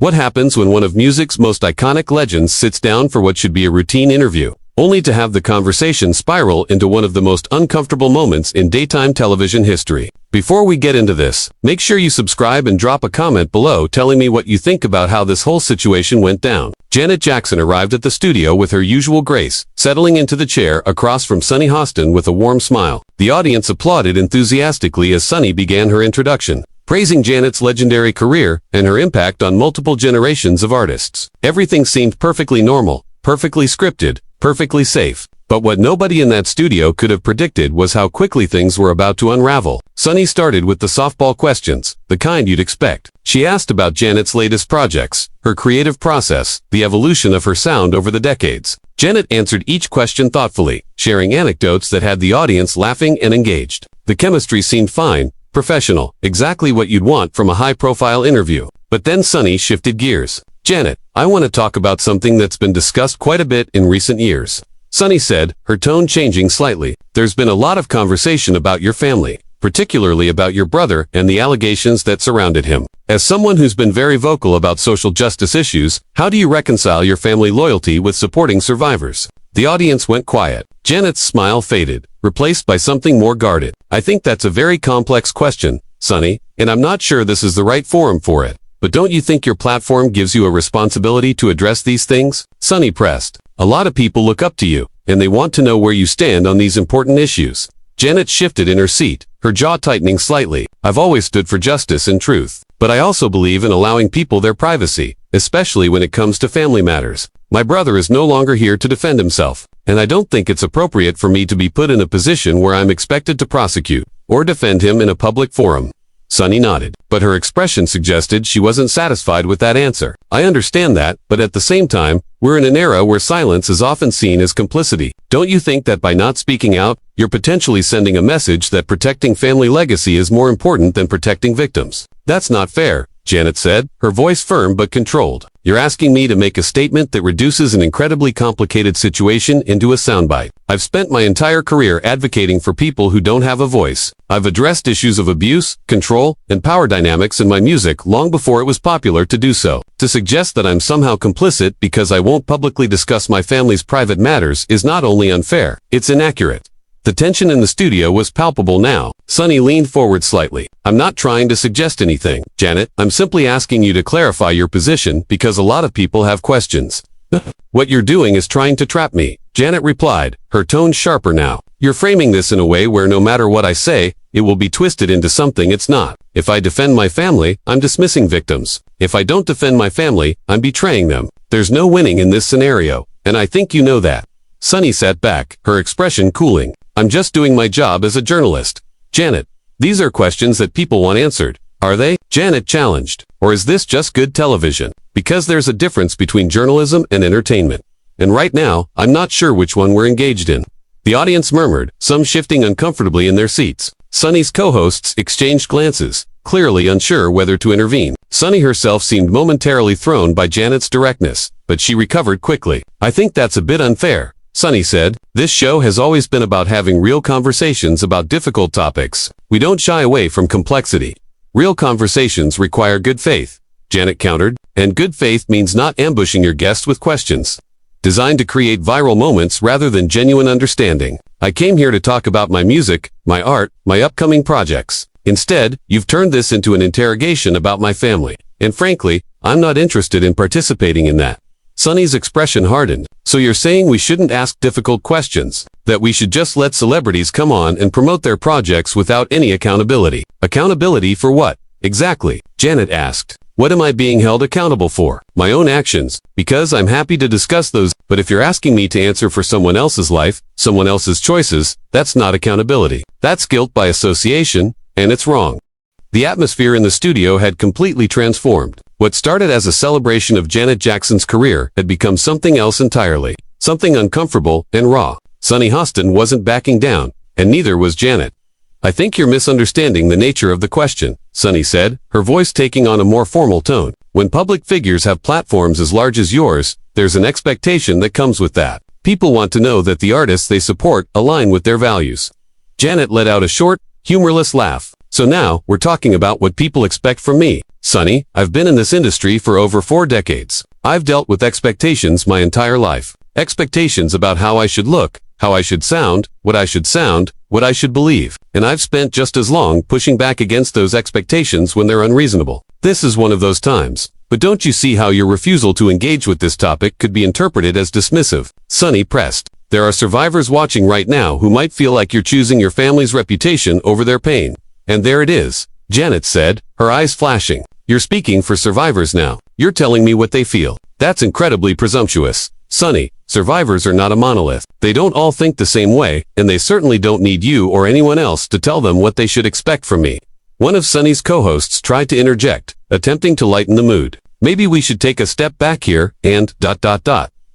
What happens when one of music's most iconic legends sits down for what should be a routine interview, only to have the conversation spiral into one of the most uncomfortable moments in daytime television history? Before we get into this, make sure you subscribe and drop a comment below telling me what you think about how this whole situation went down. Janet Jackson arrived at the studio with her usual grace, settling into the chair across from Sunny Hostin with a warm smile. The audience applauded enthusiastically as Sunny began her introduction, praising Janet's legendary career and her impact on multiple generations of artists. Everything seemed perfectly normal, perfectly scripted, perfectly safe. But what nobody in that studio could have predicted was how quickly things were about to unravel. Sunny started with the softball questions, the kind you'd expect. She asked about Janet's latest projects, her creative process, the evolution of her sound over the decades. Janet answered each question thoughtfully, sharing anecdotes that had the audience laughing and engaged. The chemistry seemed fine, professional, exactly what you'd want from a high-profile interview. But then Sunny shifted gears. "Janet, I want to talk about something that's been discussed quite a bit in recent years," Sunny said, her tone changing slightly. "There's been a lot of conversation about your family, particularly about your brother and the allegations that surrounded him. As someone who's been very vocal about social justice issues, how do you reconcile your family loyalty with supporting survivors?" The audience went quiet. Janet's smile faded, replaced by something more guarded. "I think that's a very complex question, Sunny, and I'm not sure this is the right forum for it. But don't you think your platform gives you a responsibility to address these things?" Sunny pressed. "A lot of people look up to you, and they want to know where you stand on these important issues." Janet shifted in her seat, her jaw tightening slightly. "I've always stood for justice and truth, but I also believe in allowing people their privacy, especially when it comes to family matters. My brother is no longer here to defend himself, and I don't think it's appropriate for me to be put in a position where I'm expected to prosecute or defend him in a public forum." Sunny nodded, but her expression suggested she wasn't satisfied with that answer. "I understand that, but at the same time, we're in an era where silence is often seen as complicity. Don't you think that by not speaking out, you're potentially sending a message that protecting family legacy is more important than protecting victims?" "That's not fair," Janet said, her voice firm but controlled. "You're asking me to make a statement that reduces an incredibly complicated situation into a soundbite. I've spent my entire career advocating for people who don't have a voice. I've addressed issues of abuse, control, and power dynamics in my music long before it was popular to do so. To suggest that I'm somehow complicit because I won't publicly discuss my family's private matters is not only unfair, it's inaccurate." The tension in the studio was palpable now. Sunny leaned forward slightly. "I'm not trying to suggest anything, Janet. I'm simply asking you to clarify your position because a lot of people have questions." "What you're doing is trying to trap me," Janet replied, her tone sharper now. "You're framing this in a way where no matter what I say, it will be twisted into something it's not. If I defend my family, I'm dismissing victims. If I don't defend my family, I'm betraying them. There's no winning in this scenario, and I think you know that." Sunny sat back, her expression cooling. "I'm just doing my job as a journalist. Janet, these are questions that people want answered. Are they?" Janet challenged. "Or is this just good television? Because there's a difference between journalism and entertainment. And right now, I'm not sure which one we're engaged in." The audience murmured, some shifting uncomfortably in their seats. Sunny's co-hosts exchanged glances, clearly unsure whether to intervene. Sunny herself seemed momentarily thrown by Janet's directness, but she recovered quickly. "I think that's a bit unfair," Sunny said. "This show has always been about having real conversations about difficult topics. We don't shy away from complexity. Real conversations require good faith," Janet countered, "and good faith means not ambushing your guest with questions designed to create viral moments rather than genuine understanding. I came here to talk about my music, my art, my upcoming projects. Instead, you've turned this into an interrogation about my family. And frankly, I'm not interested in participating in that." Sunny's expression hardened. "So you're saying we shouldn't ask difficult questions? That we should just let celebrities come on and promote their projects without any accountability?" "Accountability for what, exactly?" Janet asked. "What am I being held accountable for? My own actions, because I'm happy to discuss those. But if you're asking me to answer for someone else's life, someone else's choices, that's not accountability. That's guilt by association, and it's wrong." The atmosphere in the studio had completely transformed. What started as a celebration of Janet Jackson's career had become something else entirely, something uncomfortable and raw. Sunny Hostin wasn't backing down, and neither was Janet. "I think you're misunderstanding the nature of the question," Sunny said, her voice taking on a more formal tone. "When public figures have platforms as large as yours, there's an expectation that comes with that. People want to know that the artists they support align with their values." Janet let out a short, humorless laugh. "So now, we're talking about what people expect from me," Sonny, I've been in this industry for over 4 decades. I've dealt with expectations my entire life. Expectations about how I should look, how I should sound, what I should believe. And I've spent just as long pushing back against those expectations when they're unreasonable. This is one of those times. But don't you see how your refusal to engage with this topic could be interpreted as dismissive? Sonny pressed. There are survivors watching right now who might feel like you're choosing your family's reputation over their pain. And there it is, Janet said, her eyes flashing. You're speaking for survivors now. You're telling me what they feel. That's incredibly presumptuous. Sonny, survivors are not a monolith. They don't all think the same way, and they certainly don't need you or anyone else to tell them what they should expect from me. One of Sonny's co-hosts tried to interject, attempting to lighten the mood. Maybe we should take a step back here and ...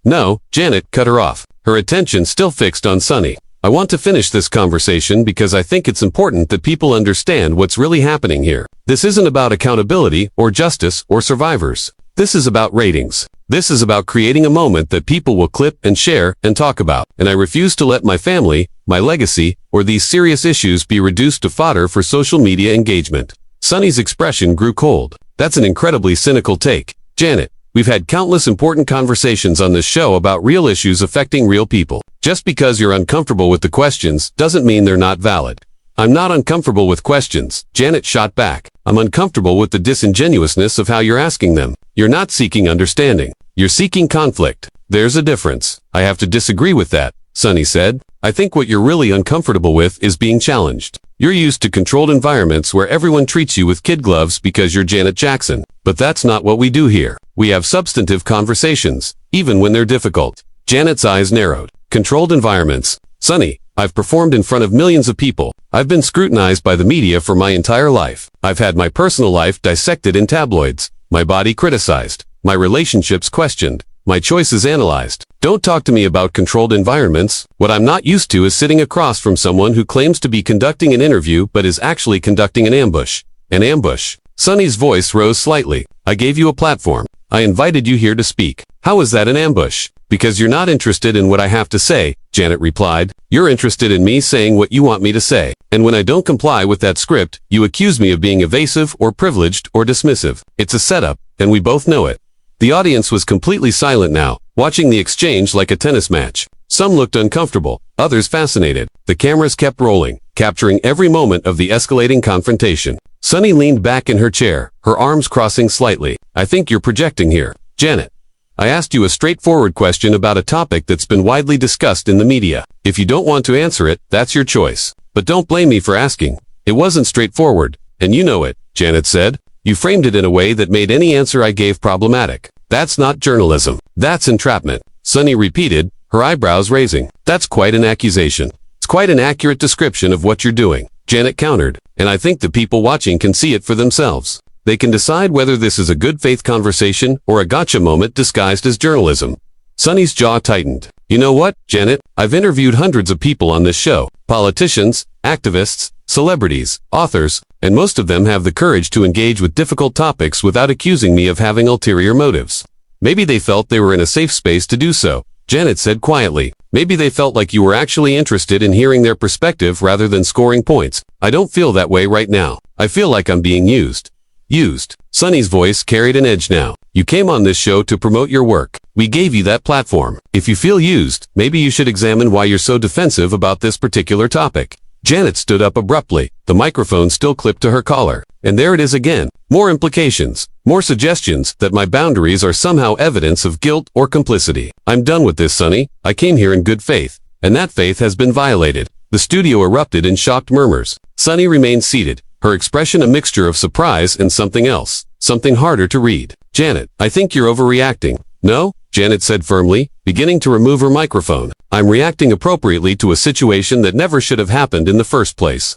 No, Janet cut her off, her attention still fixed on Sonny. I want to finish this conversation because I think it's important that people understand what's really happening here. This isn't about accountability or justice or survivors. This is about ratings. This is about creating a moment that people will clip and share and talk about. And I refuse to let my family, my legacy, or these serious issues be reduced to fodder for social media engagement. Sonny's expression grew cold. That's an incredibly cynical take. Janet, we've had countless important conversations on this show about real issues affecting real people. Just because you're uncomfortable with the questions doesn't mean they're not valid. I'm not uncomfortable with questions, Janet shot back. I'm uncomfortable with the disingenuousness of how you're asking them. You're not seeking understanding. You're seeking conflict. There's a difference. I have to disagree with that, Sonny said. I think what you're really uncomfortable with is being challenged. You're used to controlled environments where everyone treats you with kid gloves because you're Janet Jackson. But that's not what we do here. We have substantive conversations, even when they're difficult. Janet's eyes narrowed. Controlled environments. Sonny, I've performed in front of millions of people. I've been scrutinized by the media for my entire life. I've had my personal life dissected in tabloids, my body criticized, my relationships questioned, my choices analyzed. Don't talk to me about controlled environments. What I'm not used to is sitting across from someone who claims to be conducting an interview but is actually conducting an ambush. An ambush. Sonny's voice rose slightly. I gave you a platform. I invited you here to speak. How is that an ambush? Because you're not interested in what I have to say, Janet replied. You're interested in me saying what you want me to say. And when I don't comply with that script, you accuse me of being evasive or privileged or dismissive. It's a setup, and we both know it. The audience was completely silent now, watching the exchange like a tennis match. Some looked uncomfortable, others fascinated. The cameras kept rolling, capturing every moment of the escalating confrontation. Sonny leaned back in her chair, her arms crossing slightly. I think you're projecting here. Janet, I asked you a straightforward question about a topic that's been widely discussed in the media. If you don't want to answer it, that's your choice. But don't blame me for asking. It wasn't straightforward, and you know it, Janet said. You framed it in a way that made any answer I gave problematic. That's not journalism. That's entrapment. Sonny repeated, her eyebrows raising. That's quite an accusation. It's quite an accurate description of what you're doing, Janet countered, and I think the people watching can see it for themselves. They can decide whether this is a good faith conversation or a gotcha moment disguised as journalism. Sonny's jaw tightened. You know what, Janet? I've interviewed hundreds of people on this show. Politicians, activists, celebrities, authors, and most of them have the courage to engage with difficult topics without accusing me of having ulterior motives. Maybe they felt they were in a safe space to do so, Janet said quietly. Maybe they felt like you were actually interested in hearing their perspective rather than scoring points. I don't feel that way right now. I feel like I'm being used. Used. Sonny's voice carried an edge now. You came on this show to promote your work. We gave you that platform. If you feel used, maybe you should examine why you're so defensive about this particular topic. Janet stood up abruptly, the microphone still clipped to her collar. And there it is again. More implications. More suggestions that my boundaries are somehow evidence of guilt or complicity. I'm done with this, Sonny. I came here in good faith. And that faith has been violated. The studio erupted in shocked murmurs. Sonny remained seated, her expression a mixture of surprise and something else. Something harder to read. Janet, I think you're overreacting. No? Janet said firmly, beginning to remove her microphone. I'm reacting appropriately to a situation that never should have happened in the first place.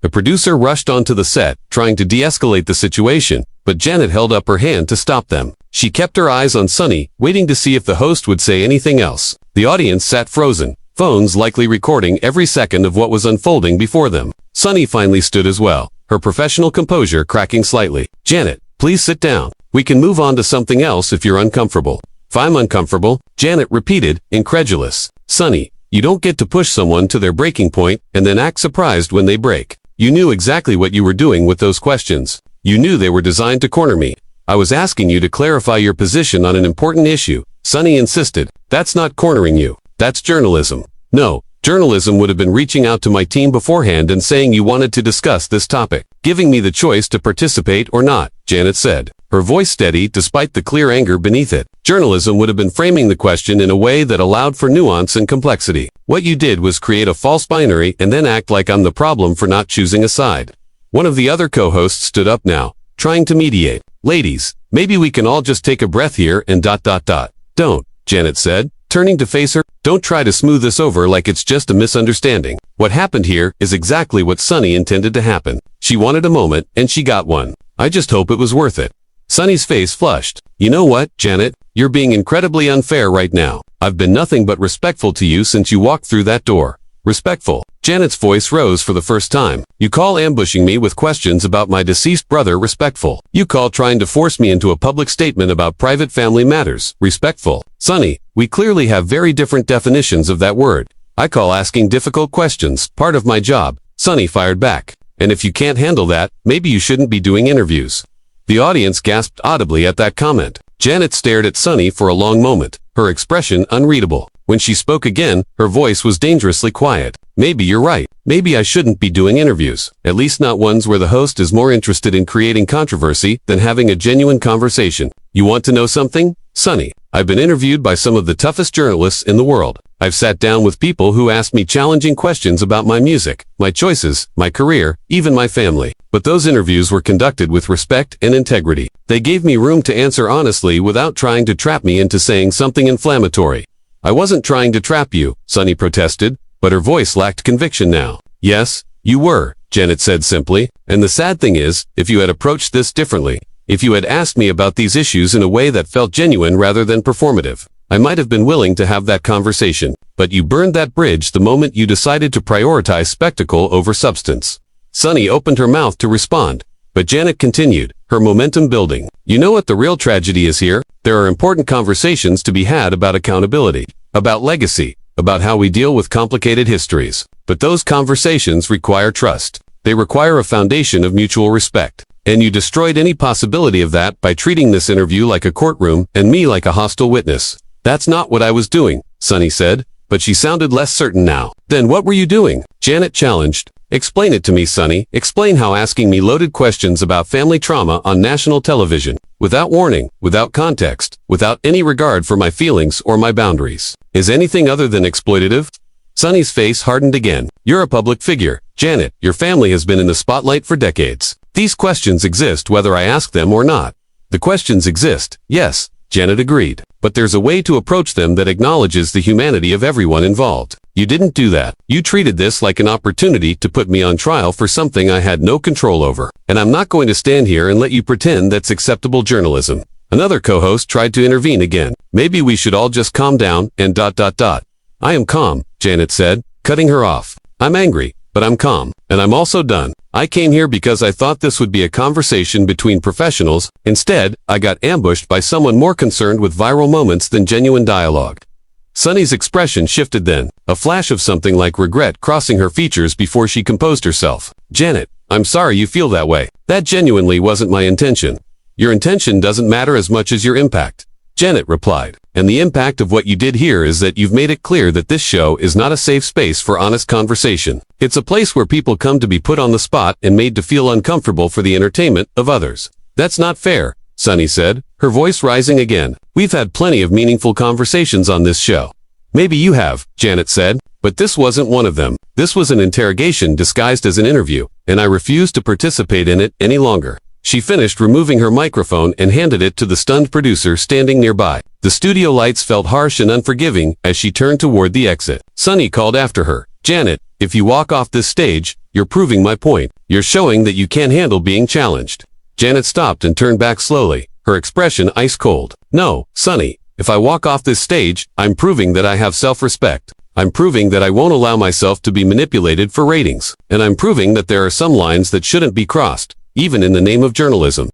The producer rushed onto the set, trying to de-escalate the situation, but Janet held up her hand to stop them. She kept her eyes on Sonny, waiting to see if the host would say anything else. The audience sat frozen, phones likely recording every second of what was unfolding before them. Sonny finally stood as well, her professional composure cracking slightly. Janet, please sit down. We can move on to something else if you're uncomfortable. If I'm uncomfortable, Janet repeated, incredulous. Sonny, you don't get to push someone to their breaking point and then act surprised when they break. You knew exactly what you were doing with those questions. You knew they were designed to corner me. I was asking you to clarify your position on an important issue. Sunny insisted. That's not cornering you. That's journalism. No, journalism would have been reaching out to my team beforehand and saying you wanted to discuss this topic, giving me the choice to participate or not, Janet said, her voice steady despite the clear anger beneath it. Journalism would have been framing the question in a way that allowed for nuance and complexity. What you did was create a false binary and then act like I'm the problem for not choosing a side. One of the other co-hosts stood up now, trying to mediate. Ladies, maybe we can all just take a breath here and ... Don't, Janet said, turning to face her. Don't try to smooth this over like it's just a misunderstanding. What happened here is exactly what Sunny intended to happen. She wanted a moment, and she got one. I just hope it was worth it. Sunny's face flushed. You know what, Janet? You're being incredibly unfair right now. I've been nothing but respectful to you since you walked through that door. Respectful. Janet's voice rose for the first time. You call ambushing me with questions about my deceased brother respectful. You call trying to force me into a public statement about private family matters respectful. Sunny, we clearly have very different definitions of that word. I call asking difficult questions part of my job. Sunny fired back. And if you can't handle that, maybe you shouldn't be doing interviews. The audience gasped audibly at that comment. Janet stared at Sunny for a long moment, her expression unreadable. When she spoke again, her voice was dangerously quiet. Maybe you're right. Maybe I shouldn't be doing interviews, at least not ones where the host is more interested in creating controversy than having a genuine conversation. You want to know something? Sunny, I've been interviewed by some of the toughest journalists in the world. I've sat down with people who asked me challenging questions about my music, my choices, my career, even my family. But those interviews were conducted with respect and integrity. They gave me room to answer honestly without trying to trap me into saying something inflammatory. I wasn't trying to trap you, Sunny protested, but her voice lacked conviction now. Yes, you were, Janet said simply, and the sad thing is, if you had approached this differently, if you had asked me about these issues in a way that felt genuine rather than performative, I might have been willing to have that conversation, but you burned that bridge the moment you decided to prioritize spectacle over substance. Sunny opened her mouth to respond, but Janet continued, her momentum building. You know what the real tragedy is here? There are important conversations to be had about accountability, about legacy, about how we deal with complicated histories. But those conversations require trust. They require a foundation of mutual respect. And you destroyed any possibility of that by treating this interview like a courtroom and me like a hostile witness. That's not what I was doing, Sunny said, but she sounded less certain now. Then what were you doing? Janet challenged. Explain it to me, Sunny. Explain how asking me loaded questions about family trauma on national television, without warning, without context, without any regard for my feelings or my boundaries, is anything other than exploitative? Sunny's face hardened again. You're a public figure. Janet, your family has been in the spotlight for decades. These questions exist whether I ask them or not. The questions exist, yes, Janet agreed. But there's a way to approach them that acknowledges the humanity of everyone involved. You didn't do that. You treated this like an opportunity to put me on trial for something I had no control over. And I'm not going to stand here and let you pretend that's acceptable journalism. Another co-host tried to intervene again. Maybe we should all just calm down and ... I am calm, Janet said, cutting her off. I'm angry, but I'm calm. And I'm also done. I came here because I thought this would be a conversation between professionals. Instead, I got ambushed by someone more concerned with viral moments than genuine dialogue. Sunny's expression shifted then, a flash of something like regret crossing her features before she composed herself. Janet, I'm sorry you feel that way. That genuinely wasn't my intention. Your intention doesn't matter as much as your impact. Janet replied, and the impact of what you did here is that you've made it clear that this show is not a safe space for honest conversation. It's a place where people come to be put on the spot and made to feel uncomfortable for the entertainment of others. That's not fair, Sunny said, her voice rising again. We've had plenty of meaningful conversations on this show. Maybe you have, Janet said, but this wasn't one of them. This was an interrogation disguised as an interview, and I refuse to participate in it any longer. She finished removing her microphone and handed it to the stunned producer standing nearby. The studio lights felt harsh and unforgiving as she turned toward the exit. Sunny called after her. Janet, if you walk off this stage, you're proving my point. You're showing that you can't handle being challenged. Janet stopped and turned back slowly, her expression ice cold. No, Sunny, if I walk off this stage, I'm proving that I have self-respect. I'm proving that I won't allow myself to be manipulated for ratings. And I'm proving that there are some lines that shouldn't be crossed, even in the name of journalism.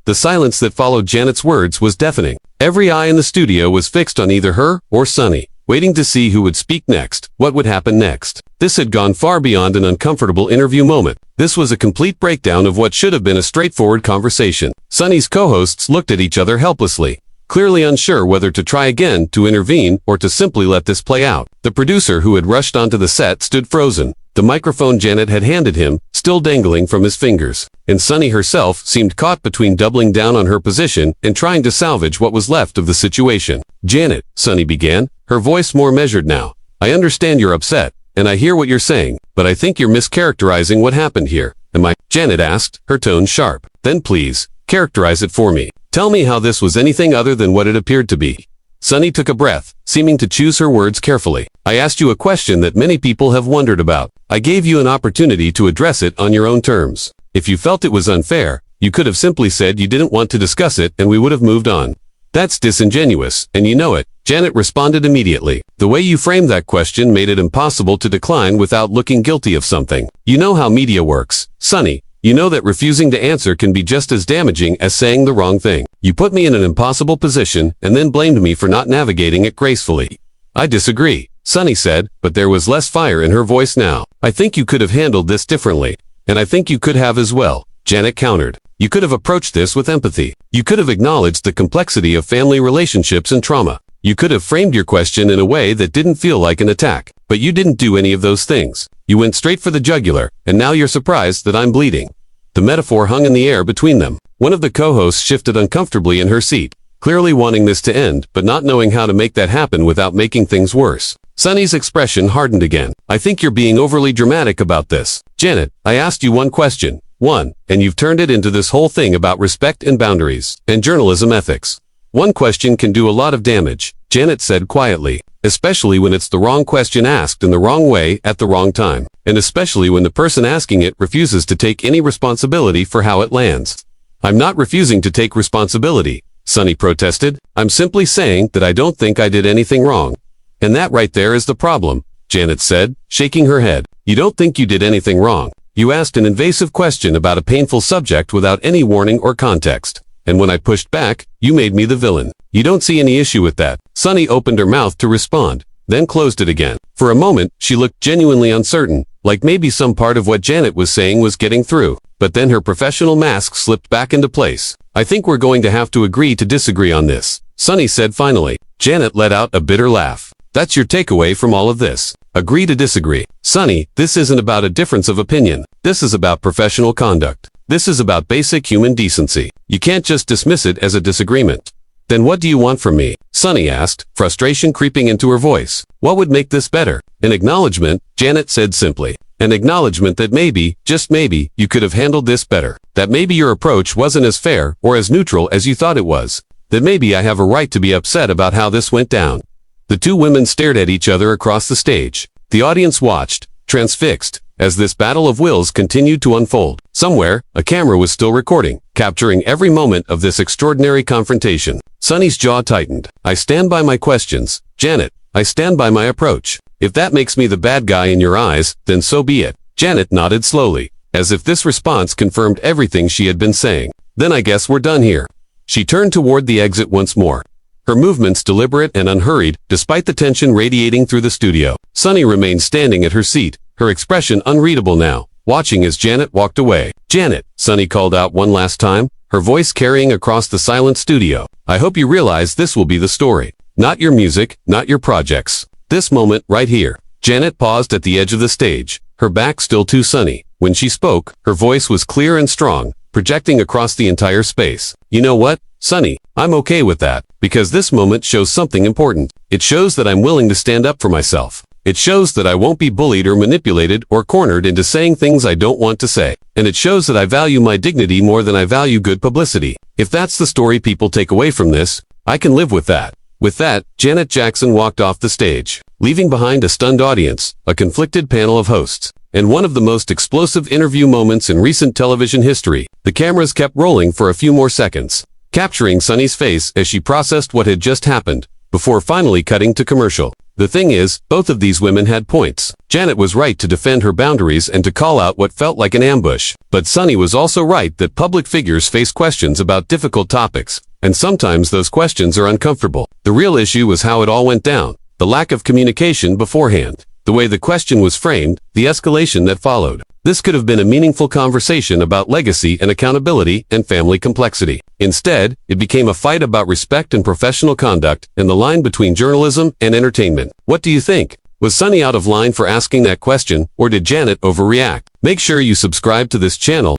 The silence that followed Janet's words was deafening. Every eye in the studio was fixed on either her or Sunny. waiting to see who would speak next, what would happen next. This had gone far beyond an uncomfortable interview moment. This was a complete breakdown of what should have been a straightforward conversation. Sunny's co-hosts looked at each other helplessly, clearly unsure whether to try again, to intervene, or to simply let this play out. The producer who had rushed onto the set stood frozen, the microphone Janet had handed him still dangling from his fingers. And Sunny herself seemed caught between doubling down on her position and trying to salvage what was left of the situation. "Janet," Sunny began, her voice more measured now, "I understand you're upset, and I hear what you're saying, but I think you're mischaracterizing what happened here." "Am I?" Janet asked, her tone sharp. "Then please, characterize it for me. Tell me how this was anything other than what it appeared to be." Sunny took a breath, seeming to choose her words carefully. "I asked you a question that many people have wondered about. I gave you an opportunity to address it on your own terms. If you felt it was unfair, you could have simply said you didn't want to discuss it and we would have moved on. That's disingenuous, and you know it." Janet responded immediately. "The way you framed that question made it impossible to decline without looking guilty of something. You know how media works, Sunny. You know that refusing to answer can be just as damaging as saying the wrong thing. You put me in an impossible position and then blamed me for not navigating it gracefully." "I disagree," Sunny said, but there was less fire in her voice now. "I think you could have handled this differently. And I think you could have as well," Janet countered. "You could have approached this with empathy. You could have acknowledged the complexity of family relationships and trauma. You could have framed your question in a way that didn't feel like an attack. But you didn't do any of those things. You went straight for the jugular, and now you're surprised that I'm bleeding." The metaphor hung in the air between them. One of the co-hosts shifted uncomfortably in her seat, clearly wanting this to end, but not knowing how to make that happen without making things worse. Sunny's expression hardened again. "I think you're being overly dramatic about this. Janet, I asked you one question, and you've turned it into this whole thing about respect and boundaries, and journalism ethics. One question can do a lot of damage," Janet said quietly, "especially when it's the wrong question asked in the wrong way at the wrong time, and especially when the person asking it refuses to take any responsibility for how it lands." "I'm not refusing to take responsibility," Sunny protested. "I'm simply saying that I don't think I did anything wrong." "And that right there is the problem," Janet said, shaking her head. "You don't think you did anything wrong. You asked an invasive question about a painful subject without any warning or context. And when I pushed back, you made me the villain. You don't see any issue with that." Sunny opened her mouth to respond, then closed it again. For a moment, she looked genuinely uncertain, like maybe some part of what Janet was saying was getting through. But then her professional mask slipped back into place. "I think we're going to have to agree to disagree on this," Sunny said finally. Janet let out a bitter laugh. "That's your takeaway from all of this. Agree to disagree. Sunny, this isn't about a difference of opinion. This is about professional conduct. This is about basic human decency. You can't just dismiss it as a disagreement." "Then what do you want from me?" Sunny asked, frustration creeping into her voice. "What would make this better?" "An acknowledgement," Janet said simply. "An acknowledgement that maybe, just maybe, you could have handled this better. That maybe your approach wasn't as fair or as neutral as you thought it was. That maybe I have a right to be upset about how this went down." The two women stared at each other across the stage. The audience watched, transfixed, as this battle of wills continued to unfold. Somewhere, a camera was still recording, capturing every moment of this extraordinary confrontation. Sunny's jaw tightened. "I stand by my questions, Janet. I stand by my approach. If that makes me the bad guy in your eyes, then so be it." Janet nodded slowly, as if this response confirmed everything she had been saying. "Then I guess we're done here." She turned toward the exit once more, her movements deliberate and unhurried, despite the tension radiating through the studio. Sunny remained standing at her seat, her expression unreadable now, watching as Janet walked away. "Janet," Sunny called out one last time, her voice carrying across the silent studio. "I hope you realize this will be the story. Not your music, not your projects. This moment, right here." Janet paused at the edge of the stage, her back still to Sunny. When she spoke, her voice was clear and strong, projecting across the entire space. "You know what, Sunny? I'm okay with that, because this moment shows something important. It shows that I'm willing to stand up for myself. It shows that I won't be bullied or manipulated or cornered into saying things I don't want to say. And it shows that I value my dignity more than I value good publicity. If that's the story people take away from this, I can live with that." With that, Janet Jackson walked off the stage, leaving behind a stunned audience, a conflicted panel of hosts, and one of the most explosive interview moments in recent television history. The cameras kept rolling for a few more seconds, capturing Sunny's face as she processed what had just happened, before finally cutting to commercial. The thing is, both of these women had points. Janet was right to defend her boundaries and to call out what felt like an ambush. But Sunny was also right that public figures face questions about difficult topics, and sometimes those questions are uncomfortable. The real issue was how it all went down. the lack of communication beforehand, the way the question was framed, the escalation that followed. This could have been a meaningful conversation about legacy and accountability and family complexity. Instead, it became a fight about respect and professional conduct and the line between journalism and entertainment. What do you think? Was Sunny out of line for asking that question, or did Janet overreact? Make sure you subscribe to this channel